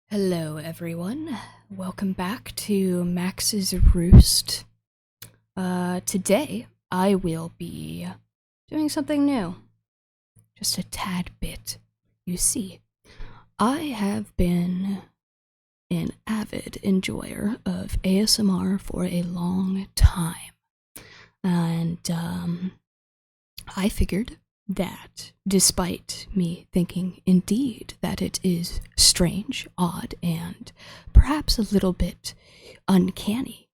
Hello everyone, welcome back to Max's Roost. Today I will be doing something new, just a tad bit. You see, I have been an avid enjoyer of ASMR for a long time, and I figured that despite me thinking indeed that it is strange, odd, and perhaps a little bit uncanny,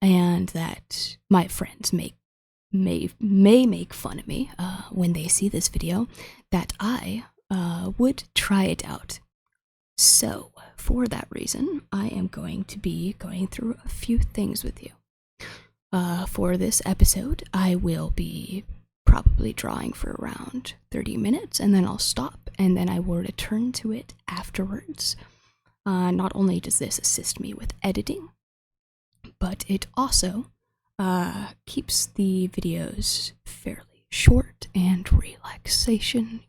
and that my friends may make fun of me when they see this video, that I would try it out. So, for that reason, I am going to be going through a few things with you. For this episode, I will be probably drawing for around 30 minutes, and then I'll stop, and then I will return to it afterwards. Not only does this assist me with editing, but it also keeps the videos fairly short and relaxing,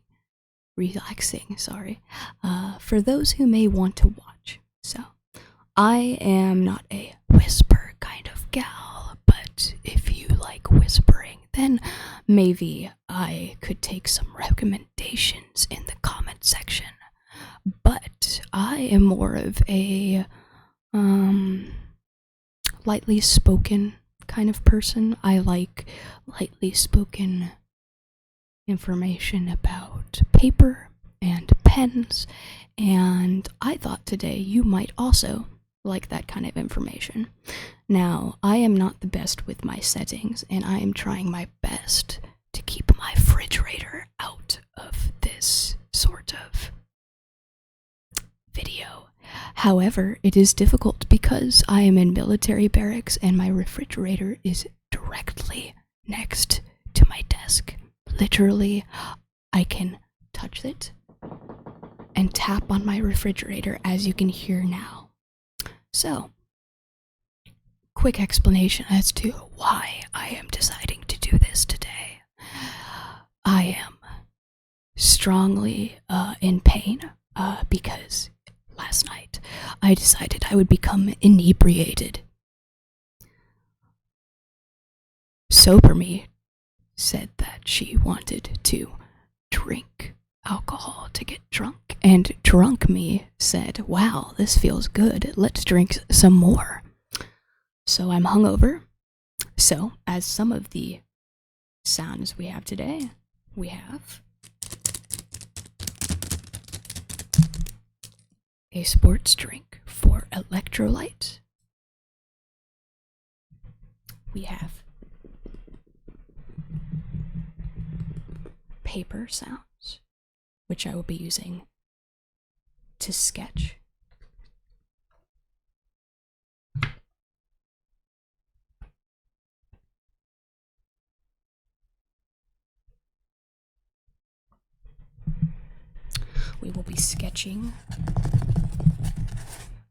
for those who may want to watch. So, I am not a whisper kind of gal, but if you like whispering, then maybe I could take some recommendations in the comment section. But I am more of a lightly spoken kind of person. I like lightly spoken information about paper and pens, and I thought today you might also like that kind of information. Now, I am not the best with my settings, and I am trying my best to keep my refrigerator out of this sort of video. However, it is difficult because I am in military barracks and my refrigerator is directly next to my desk. Literally, I can touch it and tap on my refrigerator, as you can hear now. So, quick explanation as to why I am deciding to do this today. I am strongly in pain because last night I decided I would become inebriated. Sober me said that she wanted to drink alcohol to get drunk, and drunk me said, wow, this feels good, let's drink some more. So I'm hungover. So, as some of the sounds we have today, we have a sports drink for electrolyte. We have paper sounds, which I will be using to sketch. We will be sketching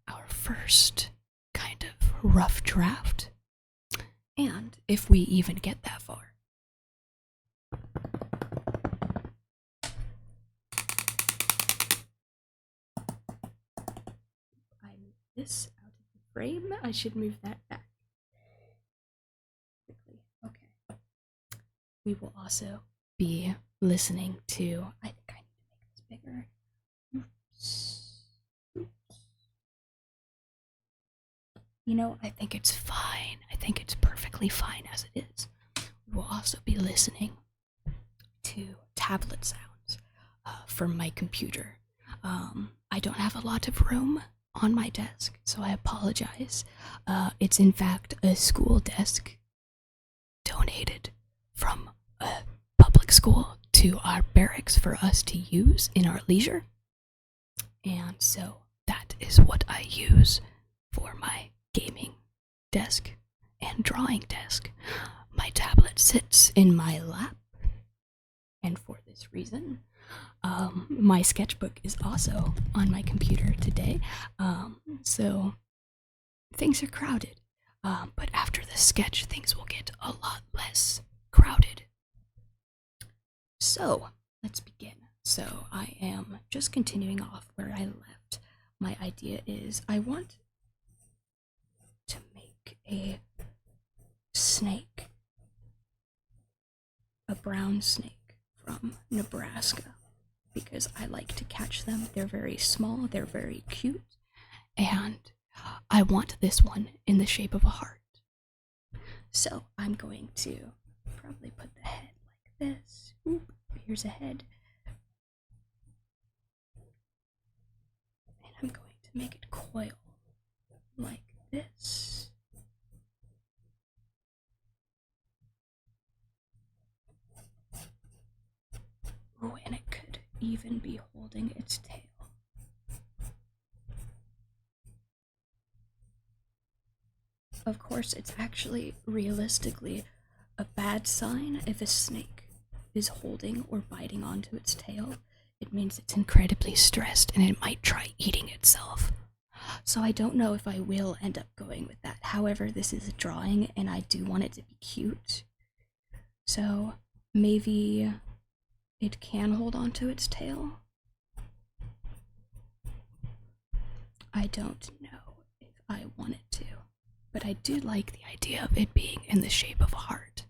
our first kind of rough draft, and if we even get that far. I move this out of the frame. I should move that back. Quickly. Okay. We will also be listening to, I think I need to make this bigger. You know, I think it's fine. I think it's perfectly fine as it is. We will also be listening to tablet sounds from my computer. I don't have a lot of room on my desk, so I apologize. It's in fact a school desk donated from a public school to our barracks for us to use in our leisure. And so that is what I use for my gaming desk and drawing desk. My tablet sits in my lap, and for this reason, my sketchbook is also on my computer today. So things are crowded, but after the sketch, things will get a lot less crowded. So let's begin. So I am just continuing off where I left my idea is I want to make a snake, a brown snake from Nebraska, because I like to catch them. They're very small, they're very cute, and I want this one in the shape of a heart. So I'm going to probably put the head like this. Oop, here's a head. And I'm going to make it coil like this. Oh, and it could even be holding its tail. Of course, it's actually realistically a bad sign if a snake is holding or biting onto its tail. It means it's incredibly stressed and it might try eating itself. So I don't know if I will end up going with that. However, this is a drawing and I do want it to be cute. So maybe it can hold onto its tail. I don't know if I want it to, but I do like the idea of it being in the shape of a heart.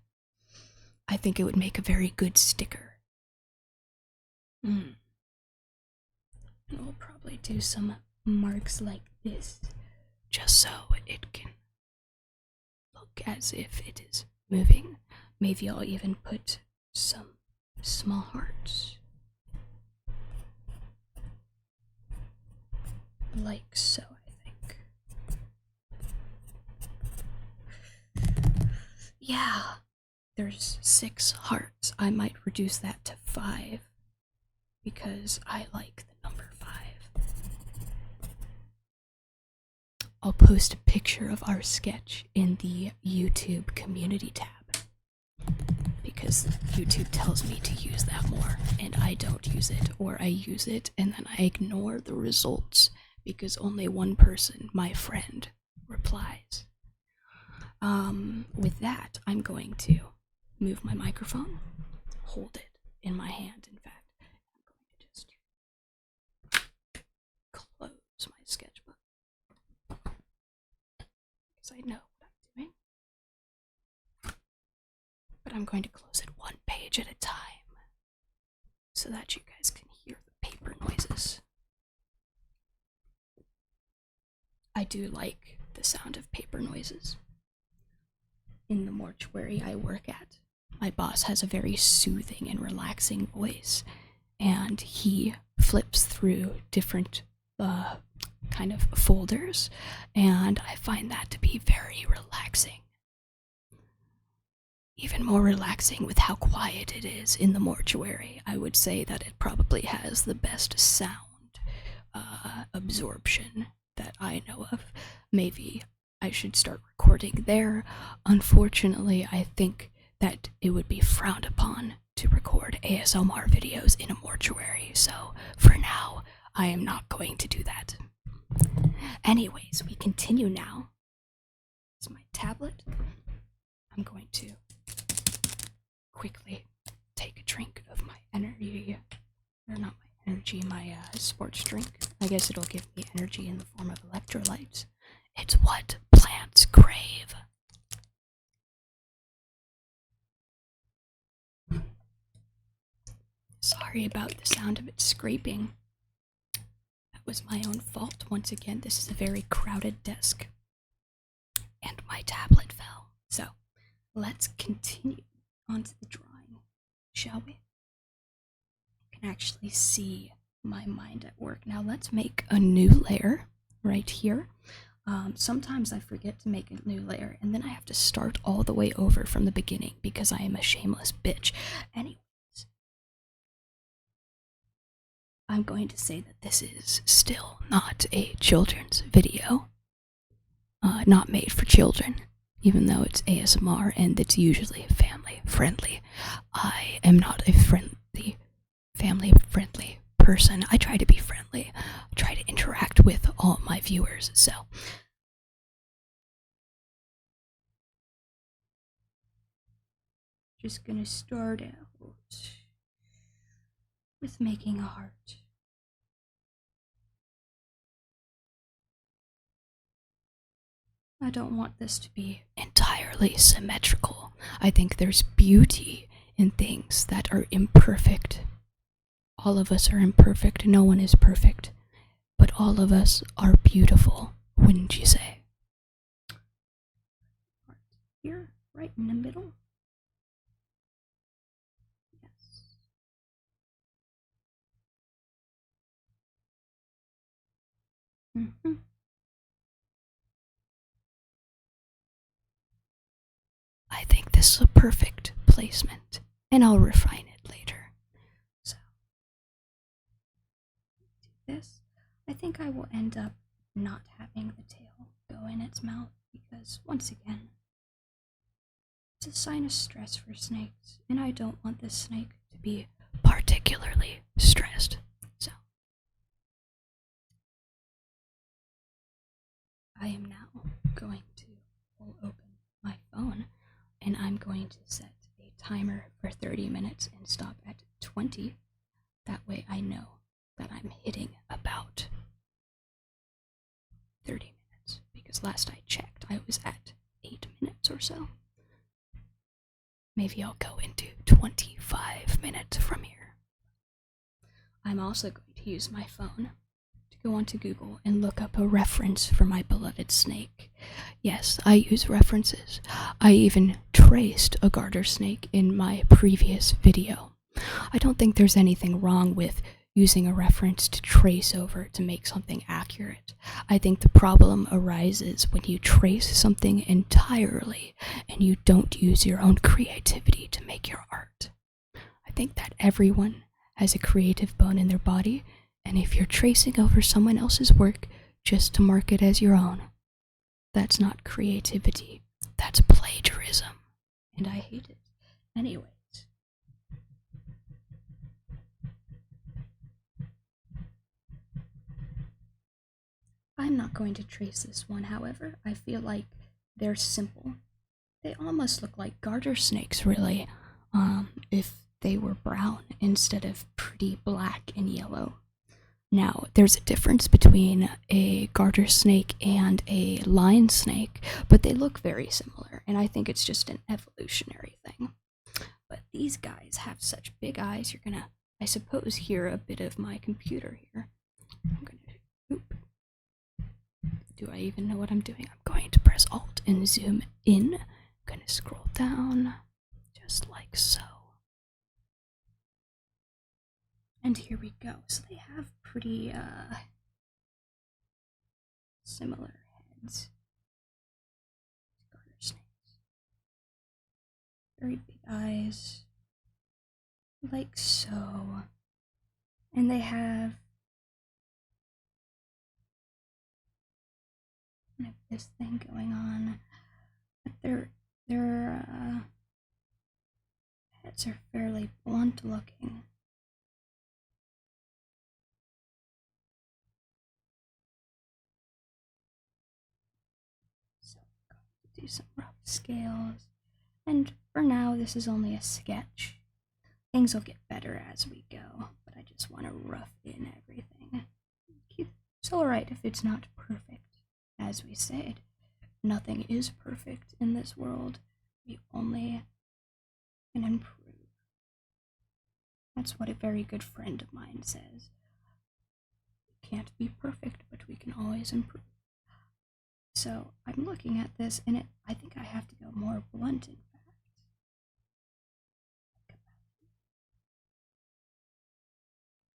I think it would make a very good sticker. And we'll probably do some marks like this, just so it can look as if it is moving. Maybe I'll even put some small hearts. Like so, I think. Yeah, there's 6 hearts. I might reduce that to 5 because I like the number 5. I'll post a picture of our sketch in the YouTube community tab because YouTube tells me to use that more and I don't use it, or I use it and then I ignore the results because only one person, my friend, replies. With that, I'm going to move my microphone, hold it in my hand, in fact. I'm going to just close my sketchbook because I know what I'm doing. But I'm going to close it one page at a time so that you guys can hear the paper noises. I do like the sound of paper noises. In the mortuary I work at, my boss has a very soothing and relaxing voice, and he flips through different kind of folders, and I find that to be very relaxing. Even more relaxing with how quiet it is in the mortuary. I would say that it probably has the best sound absorption that I know of. Maybe I should start recording there. Unfortunately, I think that it would be frowned upon to record ASMR videos in a mortuary, so for now, I am not going to do that. Anyways, we continue now. It's my tablet. I'm going to quickly take a drink of my energy, or not my energy, my sports drink. I guess it'll give me energy in the form of electrolytes. It's what plants crave. Sorry about the sound of it scraping. That was my own fault. Once again, this is a very crowded desk. And my tablet fell. So, let's continue on to the drawing, shall we? You can actually see my mind at work. Now let's make a new layer right here. Sometimes I forget to make a new layer, and then I have to start all the way over from the beginning because I am a shameless bitch. Anyways, I'm going to say that this is still not a children's video. Not made for children, even though it's ASMR and it's usually family friendly. I am not a family friendly person. I try to be friendly. I try to interact with all my viewers, so. Just gonna start out with making a heart. I don't want this to be entirely symmetrical. I think there's beauty in things that are imperfect. All of us are imperfect, no one is perfect, but all of us are beautiful, wouldn't you say? Here, right in the middle. Yes. Mm-hmm. I think this is a perfect placement, and I'll refine it later. So, do this. I think I will end up not having the tail go in its mouth because, once again, it's a sign of stress for snakes, and I don't want this snake to be particularly stressed. So, I am now going to pull open my phone, and I'm going to set a timer for 30 minutes and stop at 20. That way I know that I'm hitting about 30 minutes, because last I checked I was at 8 minutes or so. Maybe I'll go into 25 minutes from here. I'm also going to use my phone to go onto Google and look up a reference for my beloved snake. Yes, I use references. I even traced a garter snake in my previous video. I don't think there's anything wrong with using a reference to trace over to make something accurate. I think the problem arises when you trace something entirely and you don't use your own creativity to make your art. I think that everyone has a creative bone in their body, and if you're tracing over someone else's work just to mark it as your own, that's not creativity, that's plagiarism, and I hate it. Anyways, I'm not going to trace this one, however. I feel like they're simple. They almost look like garter snakes, really, if they were brown instead of pretty black and yellow. Now, there's a difference between a garter snake and a line snake, but they look very similar, and I think it's just an evolutionary thing. But these guys have such big eyes, you're gonna, I suppose, hear a bit of my computer here. I'm gonna, oop. Do I even know what I'm doing? I'm going to press Alt and zoom in. I'm gonna scroll down, just like so. And here we go. So they have pretty, similar heads. Garter snakes. Very big eyes. Like so. And they have kind of this thing going on. But their heads are fairly blunt looking. So I'm going to do some rough scales. And for now, this is only a sketch. Things will get better as we go, but I just want to rough in everything. It's alright if it's not perfect. As we said, nothing is perfect in this world. We only can improve. That's what a very good friend of mine says. We can't be perfect, but we can always improve. So I'm looking at this, and I think I have to go more blunt, in fact.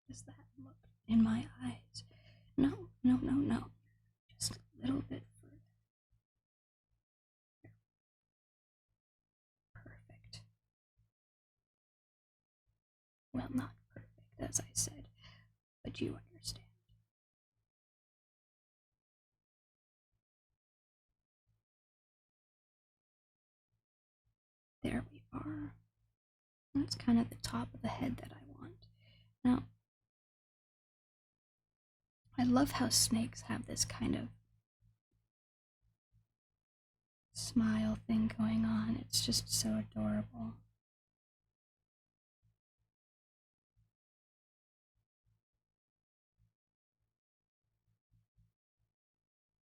Does that look in my eyes? No, no, no, no. Just a little bit further. Perfect. Well, not perfect, as I said, but you understand. There we are. That's kind of the top of the head that I want. Now, I love how snakes have this kind of smile thing going on. It's just so adorable.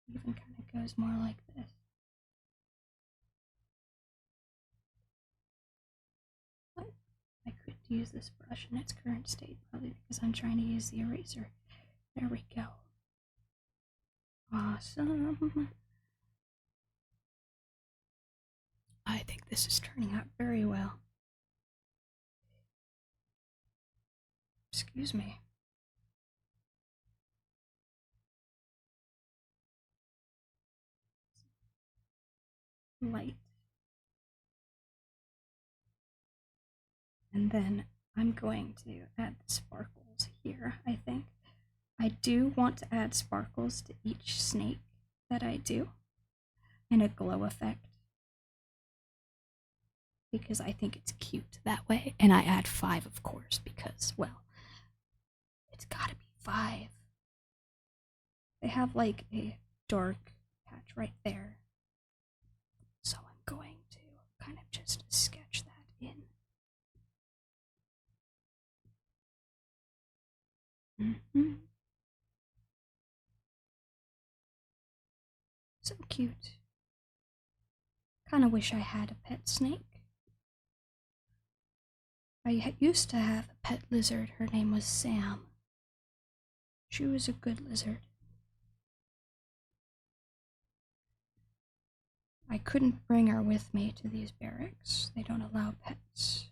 It even kind of goes more like this. to use this brush in its current state, probably because I'm trying to use the eraser. There we go. Awesome. I think this is turning out very well. Excuse me. Light. And then I'm going to add the sparkles here, I think. I do want to add sparkles to each snake that I do, and a glow effect, because I think it's cute that way. And I add 5, of course, because, well, it's gotta be 5. They have like a dark patch right there, so I'm going to kind of just sketch that in. So cute. Kind of wish I had a pet snake. I used to have a pet lizard. Her name was Sam. She was a good lizard. I couldn't bring her with me to these barracks. They don't allow pets.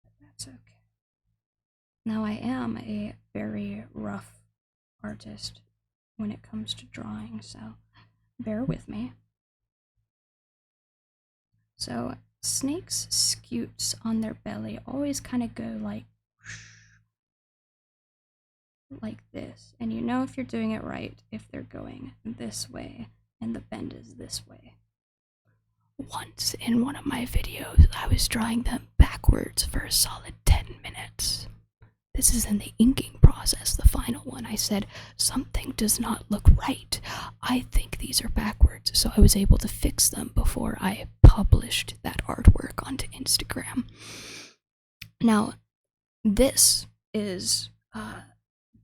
But that's okay. Now, I am a very rough artist when it comes to drawing, so bear with me. So, snakes' scutes on their belly always kind of go like this, and you know if you're doing it right if they're going this way and the bend is this way. Once in one of my videos, I was drawing them backwards for a solid 10 minutes. This is in the inking process, the final one. I said, something does not look right. I think these are backwards, so I was able to fix them before I published that artwork onto Instagram. Now, this is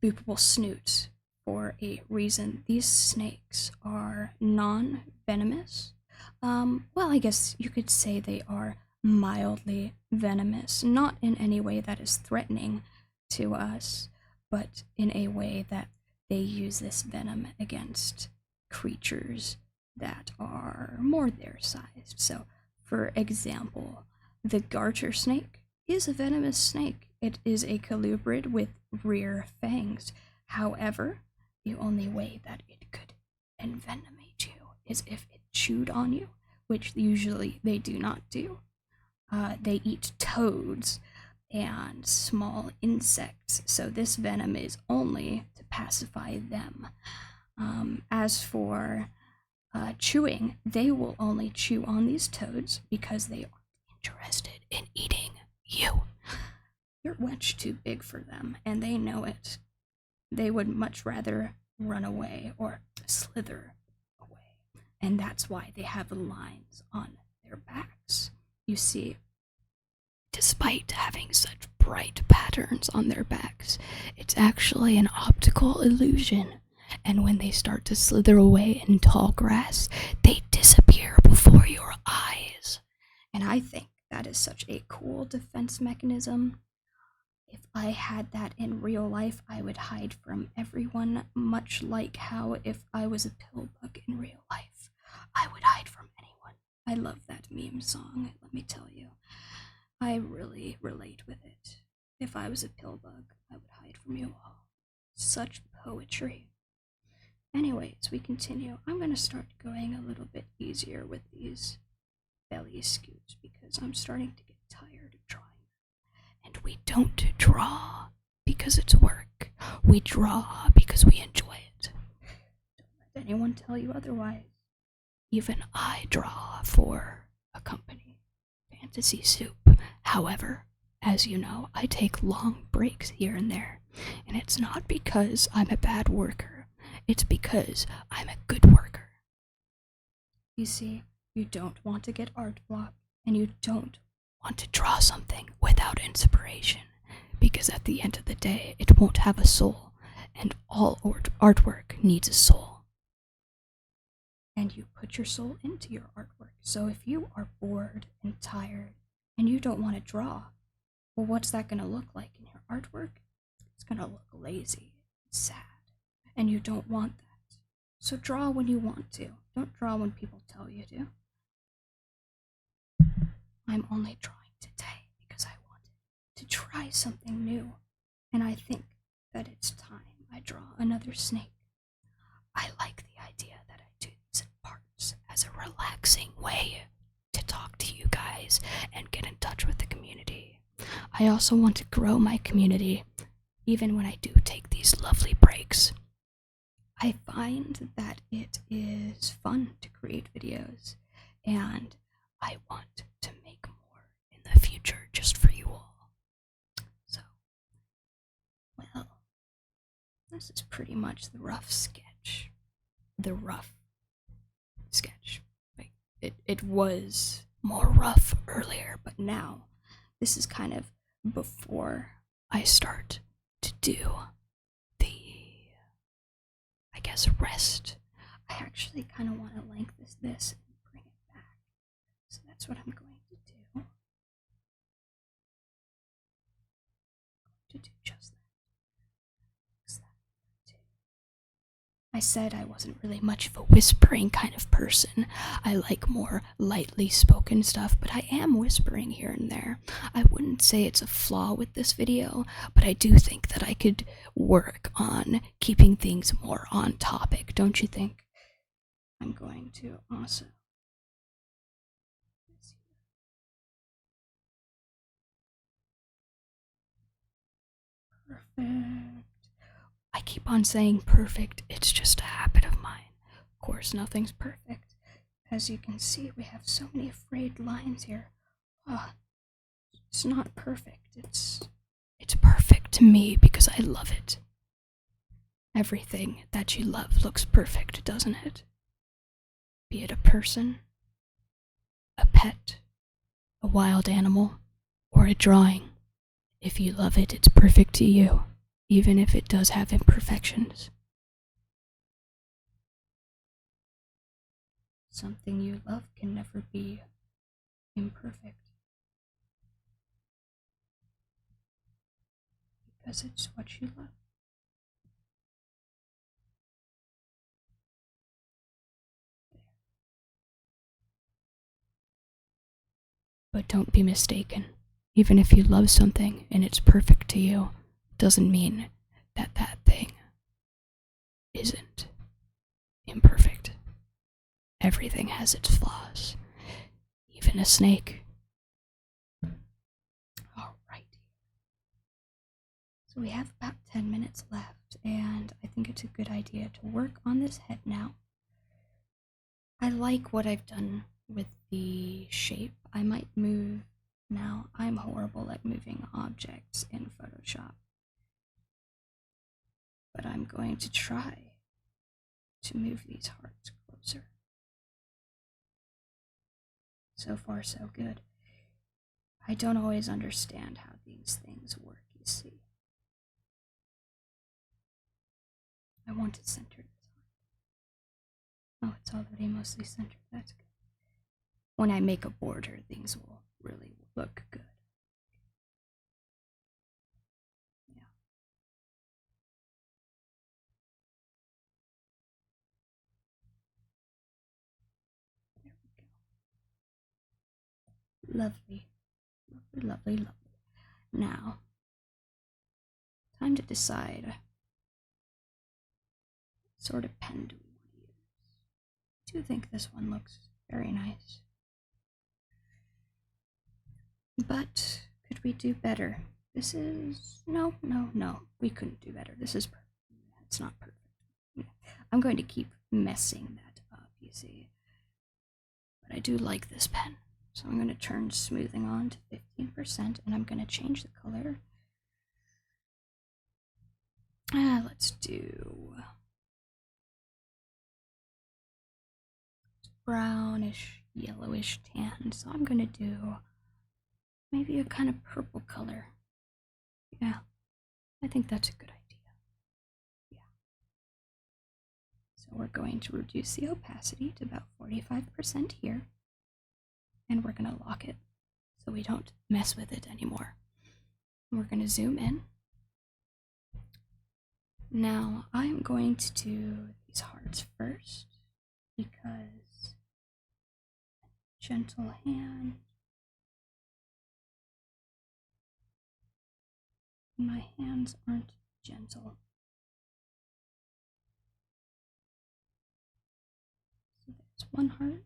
Boopable Snoots for a reason. These snakes are non-venomous. Well, I guess you could say they are mildly venomous, not in any way that is threatening to us, but in a way that they use this venom against creatures that are more their size. So, for example, the garter snake is a venomous snake. It is a colubrid with rear fangs. However, the only way that it could envenomate you is if it chewed on you, which usually they do not do. They eat toads and small insects, so this venom is only to pacify them. As for chewing, they will only chew on these toads because they are interested in eating you. You're much too big for them, and they know it. They would much rather run away or slither away, and that's why they have lines on their backs. You see, despite having such bright patterns on their backs, it's actually an optical illusion, and when they start to slither away in tall grass, they disappear before your eyes. And I think that is such a cool defense mechanism. If I had that in real life, I would hide from everyone, much like how if I was a pill bug in real life, I would hide from anyone. I love that meme song, let me tell you. I really relate with it. If I was a pill bug, I would hide from you all. Such poetry. Anyways, we continue. I'm going to start going a little bit easier with these belly scoots because I'm starting to get tired of drawing. And we don't draw because it's work. We draw because we enjoy it. Don't let anyone tell you otherwise. Even I draw for a company, Fantasy Soup. However, as you know, I take long breaks here and there, and it's not because I'm a bad worker, it's because I'm a good worker. You see, you don't want to get art block, and you don't want to draw something without inspiration, because at the end of the day, it won't have a soul, and all artwork needs a soul. and you put your soul into your artwork. So if you are bored and tired and you don't want to draw, well, what's that going to look like in your artwork? It's going to look lazy, sad, and you don't want that. So draw when you want to. Don't draw when people tell you to. I'm only drawing today because I wanted to try something new, and I think that it's time I draw another snake. I like the idea that I do these in parts as a relaxing way to talk to you guys and get in touch with the community. I also want to grow my community, even when I do take these lovely breaks. I find that it is fun to create videos, and I want to make more in the future just for you all. So, well, this is pretty much the rough sketch. The rough sketch. Like, it was more rough earlier, but now this is kind of before I start to do the, I guess, rest. I actually kind of want to lengthen this and bring it back. So that's what I'm going to do. Just that. I said I wasn't really much of a whispering kind of person. I like more lightly spoken stuff, but I am whispering here and there. I wouldn't say it's a flaw with this video, but I do think that I could work on keeping things more on topic, don't you think? I'm going to also... Perfect. I keep on saying perfect, it's just a habit of mine. Of course, nothing's perfect. As you can see, we have so many frayed lines here. It's not perfect. It's perfect to me because I love it. Everything that you love looks perfect, doesn't it? Be it a person, a pet, a wild animal, or a drawing. If you love it, it's perfect to you, even if it does have imperfections. Something you love can never be imperfect. Because it's what you love. But don't be mistaken. Even if you love something and it's perfect to you, doesn't mean that that thing isn't imperfect. Everything has its flaws. Even a snake. Alright. So we have about 10 minutes left, and I think it's a good idea to work on this head now. I like what I've done with the shape. I might move now. I'm horrible at moving objects in Photoshop. But I'm going to try to move these hearts closer. So far, so good. I don't always understand how these things work, you see. I want it centered. Oh, it's already mostly centered. That's good. When I make a border, things will really look good. Yeah. There we go. Lovely. Lovely, lovely, lovely. Now, time to decide what sort of pen do we want to use. I do think this one looks very nice. But could we do better? This is... No. We couldn't do better. This is perfect. It's not perfect. I'm going to keep messing that up, you see. But I do like this pen. So I'm going to turn smoothing on to 15%, and I'm going to change the color. Let's do brownish, yellowish tan. So I'm going to do maybe a kind of purple color. Yeah, I think that's a good idea. Yeah. So So we're going to reduce the opacity to about 45% here, and we're going to lock it so we don't mess with it anymore. We're going to zoom in. Now I'm going to do these hearts first because gentle hand. My hands aren't gentle. So there's one heart.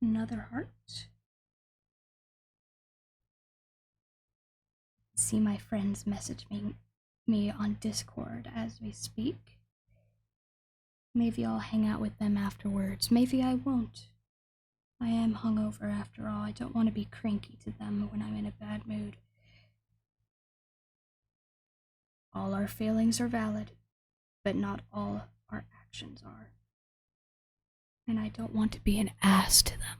Another heart. See my friends messaging me on Discord as we speak. Maybe I'll hang out with them afterwards. Maybe I won't. I am hungover after all. I don't want to be cranky to them when I'm in a bad mood. All our feelings are valid, but not all our actions are. And I don't want to be an ass to them.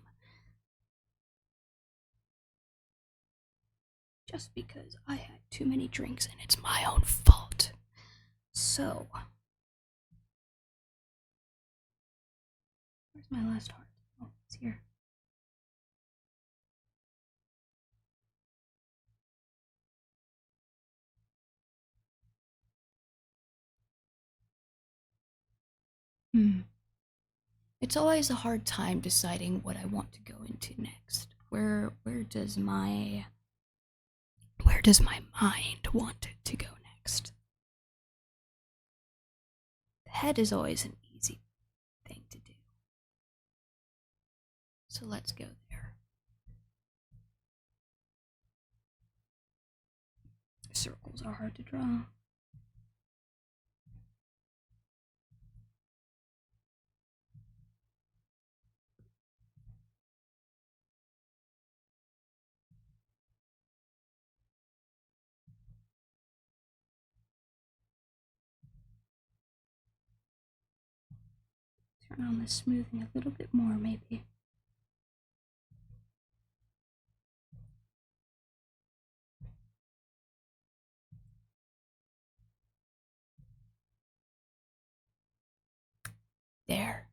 Just because I had too many drinks and it's my own fault. So, where's my last heart? Oh, it's here. It's always a hard time deciding what I want to go into next. Where does my mind want it to go next? The head is always an easy thing to do. So let's go there. Circles are hard to draw. Turn on the smoothing a little bit more, maybe. There.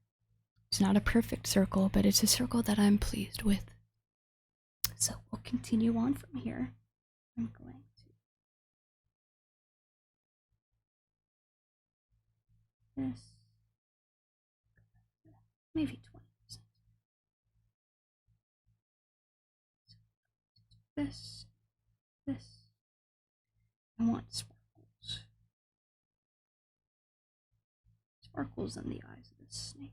It's not a perfect circle, but it's a circle that I'm pleased with. So we'll continue on from here. I'm going to this. Maybe 20%. This. I want sparkles. Sparkles in the eyes of this snake.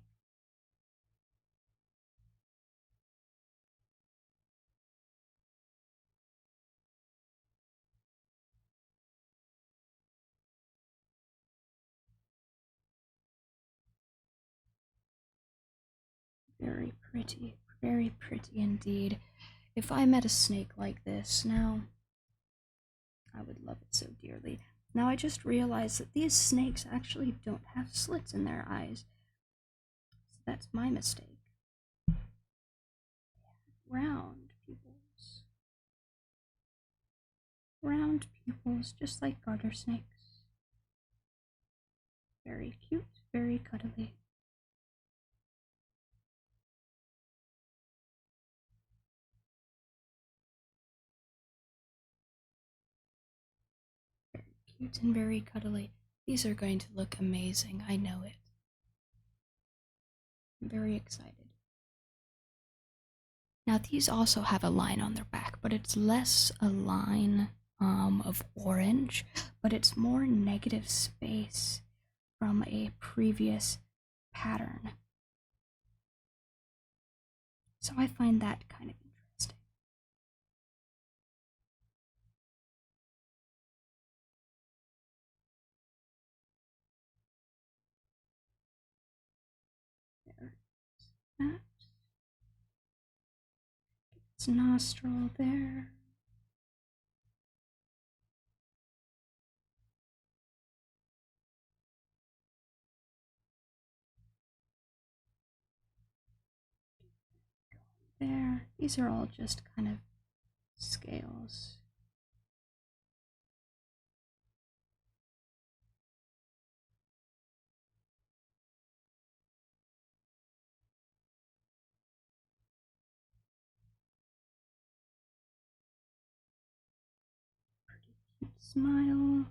Very pretty indeed. If I met a snake like this, now, I would love it so dearly. Now I just realized that these snakes actually don't have slits in their eyes. So that's my mistake. Round pupils. Round pupils, just like garter snakes. Very cute, very cuddly. Very cute and very cuddly. These are going to look amazing, I know it. I'm very excited. Now these also have a line on their back, but it's less a line of orange, but it's more negative space from a previous pattern. So I find that kind of interesting. There's that. Its nostril there. there. These are all just kind of scales. Pretty cute smile.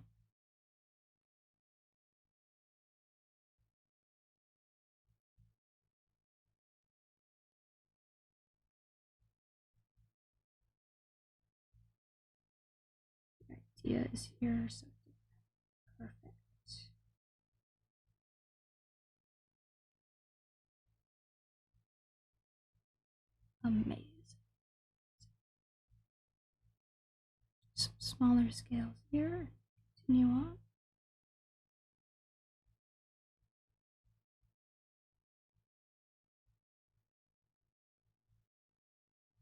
The idea is here, so perfect. Amazing. Some smaller scales here. Continue on.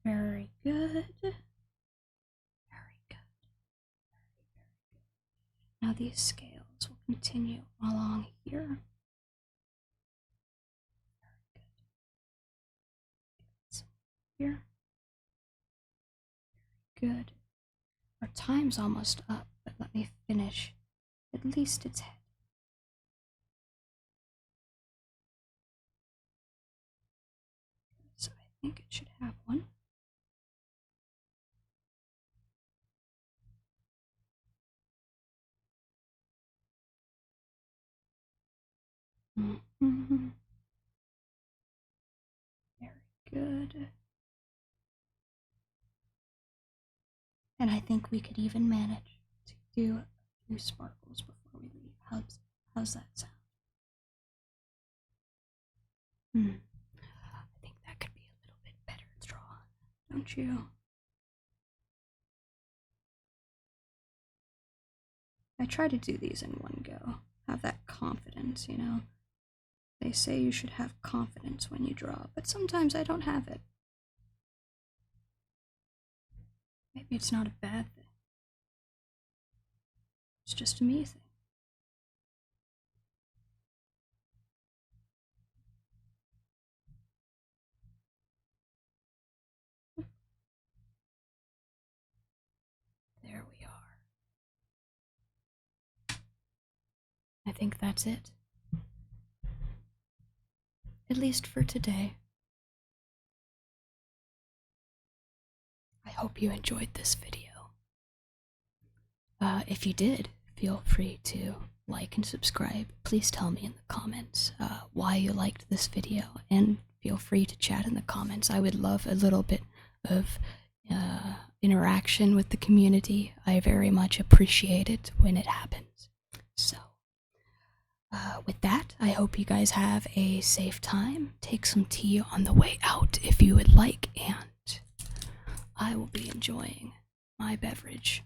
Very good. Very good. Now these scales will continue along here. Here. Good. Our time's almost up, but let me finish at least its head. So I think it should have one. Very good. And I think we could even manage to do a few sparkles before we leave. How's that sound? I think that could be a little bit better drawn, don't you? I try to do these in one go. Have that confidence, you know? They say you should have confidence when you draw, but sometimes I don't have it. Maybe it's not a bad thing. It's just a me thing. There we are. I think that's it. At least for today. I hope you enjoyed this video. If you did, feel free to like and subscribe. Please tell me in the comments why you liked this video, and feel free to chat in the comments. I would love a little bit of interaction with the community. I very much appreciate it when it happens. So, with that, I hope you guys have a safe time. Take some tea on the way out if you would like, and I will be enjoying my beverage